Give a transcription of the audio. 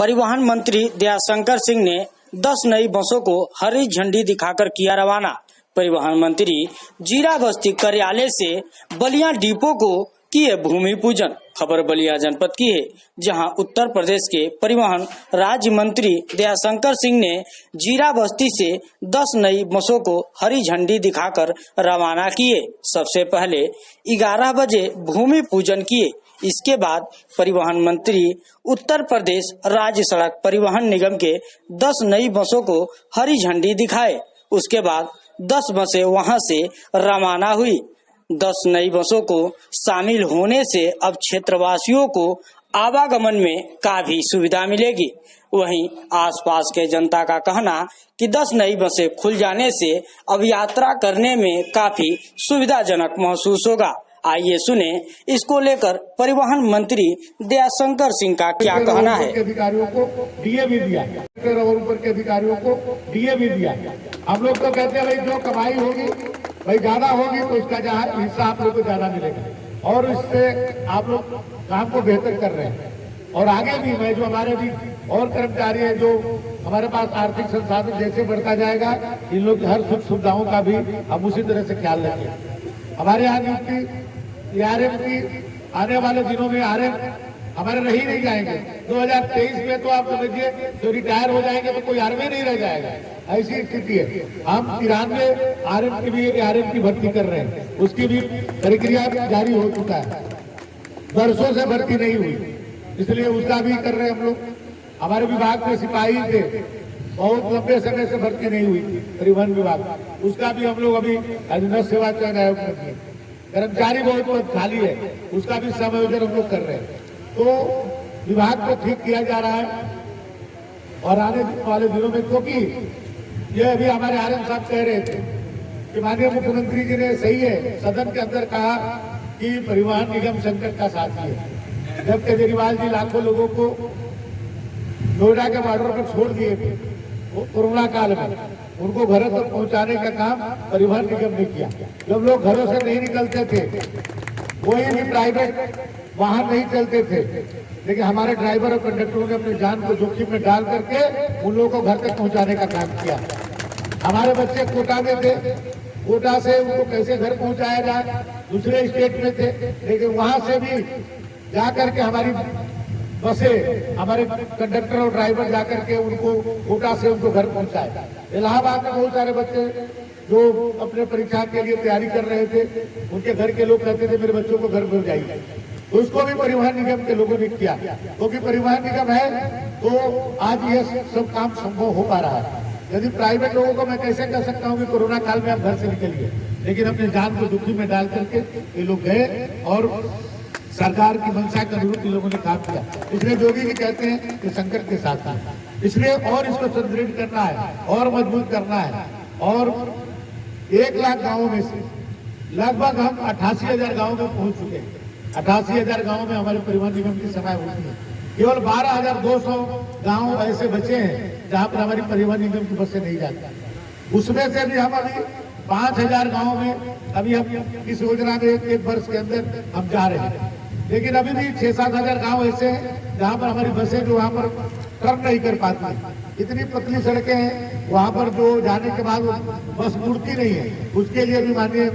परिवहन मंत्री दयाशंकर सिंह ने 10 नई बसों को हरी झंडी दिखाकर किया रवाना। परिवहन मंत्री जीरा बस्ती कार्यालय से बलिया डिपो को किए भूमि पूजन। खबर बलिया जनपद की है, जहां उत्तर प्रदेश के परिवहन राज्य मंत्री दयाशंकर सिंह ने जीरा बस्ती से 10 नई बसों को हरी झंडी दिखाकर रवाना किए। सबसे पहले 11 बजे भूमि पूजन किए। इसके बाद परिवहन मंत्री उत्तर प्रदेश राज्य सड़क परिवहन निगम के 10 नई बसों को हरी झंडी दिखाए। उसके बाद 10 बसें वहां से रवाना हुई। 10 नई बसों को शामिल होने से अब क्षेत्रवासियों को आवागमन में काफी सुविधा मिलेगी। वहीं आसपास के जनता का कहना कि 10 नई बसें खुल जाने से अब यात्रा करने में काफी सुविधाजनक महसूस होगा। आइए सुने इसको लेकर परिवहन मंत्री दयाशंकर सिंह का क्या कहना है। अधिकारियों को डीए भी दिया और ऊपर के अधिकारियों को डीए भी दिया। हम लोग तो कहते हैं भाई जो कमाई होगी भाई ज्यादा होगी तो उसका हिस्सा आप लोग को ज्यादा मिलेगा और इससे आप लोग काम को बेहतर कर रहे हैं। और आगे भी मैं जो हमारे भी और कर्मचारी हैं जो हमारे पास आर्थिक संसाधन जैसे बढ़ता जाएगा इन लोग की हर सुख सुविधाओं का भी हम उसी तरह से ख्याल रखें। हमारे यहाँ नियुक्ति आरएम की आने वाले दिनों में आरएम हमारे रह ही नहीं जाएंगे। 2023 में तो आप समझिए जो रिटायर हो जाएंगे तो कोई आरएम नहीं रह जाएगा, ऐसी स्थिति है। हम 93 आरएम की भर्ती कर रहे हैं, उसकी भी प्रक्रिया जारी हो चुका है। वर्षों से भर्ती नहीं हुई, इसलिए उसका भी कर रहे हैं हम लोग। हमारे विभाग में सिपाही थे, बहुत लंबे समय से भर्ती नहीं हुई थी परिवहन विभाग, उसका भी हम लोग अभी अधीनस्थ सेवा चयन आयोग में किए। कर्मचारी बहुत खाली है, उसका भी समायोजन हम लोग कर रहे हैं। तो विभाग को ठीक किया जा रहा है और आने वाले दिनों में, क्योंकि ये अभी हमारे आरएम साहब कह रहे थे कि माननीय मुख्यमंत्री जी ने सही है सदन के अंदर कहा कि परिवहन निगम संकट का साथी है। जब केजरीवाल जी लाखों लोगों को नोएडा के बॉर्डर पर छोड़ दिए थे कोरोना काल में, उनको घरों तक पहुंचाने का काम परिवहन निगम ने किया। जब लोग घरों से नहीं निकलते थे, कोई भी प्राइवेट वाहन नहीं चलते थे, लेकिन हमारे ड्राइवर और कंडक्टरों ने अपनी जान को जोखिम में डाल करके उन लोगों को घर तक पहुंचाने का काम किया। हमारे बच्चे कोटा में थे, कोटा से उनको कैसे घर पहुंचाया जाए, दूसरे स्टेट में थे, लेकिन वहां से भी जाकर के हमारी बसें, हमारे कंडक्टर और ड्राइवर जाकर के उनको कोटा से उनको घर पहुंचाए। इलाहाबाद में बहुत सारे बच्चे जो अपने परीक्षा के लिए तैयारी कर रहे थे, उनके घर के लोग कहते थे मेरे बच्चों को घर मिल जाइए, तो उसको भी परिवहन निगम के लोगों ने किया। क्योंकि परिवहन निगम है तो आज ये सब काम संभव हो पा रहा है। यदि प्राइवेट लोगों को मैं कैसे कह सकता हूँ कि कोरोना काल में आप घर से निकलिए, लेकिन अपनी जान को जोखिम में डाल करके ये लोग गए और सरकार की मंशा के अनुरूप लोगों ने काम किया। इसलिए योगी जी कहते हैं कि संकट के साथ था, इसलिए और इसको सुदृढ़ करना है और मजबूत करना है। और 1 लाख गांवों में से लगभग हम 88,000 गाँव में पहुंच चुके हैं। 88,000 गाँव में हमारे परिवहन निगम की सेवाएं होती है। केवल 12,200 गाँव ऐसे बचे हैं जहां पर हमारी परिवहन निगम की बसें नहीं जाती। उसमें से भी हम अभी 5,000 गाँव में अभी हम इस योजना में एक वर्ष के अंदर हम जा रहे हैं। लेकिन अभी भी 6-7 हजार गाँव ऐसे हैं जहाँ पर हमारी बसें जो वहाँ पर टर्न नहीं कर पाती। इतनी पतली सड़कें हैं, वहाँ पर जो जाने के बाद बस मुड़ती नहीं है। उसके लिए भी माननीय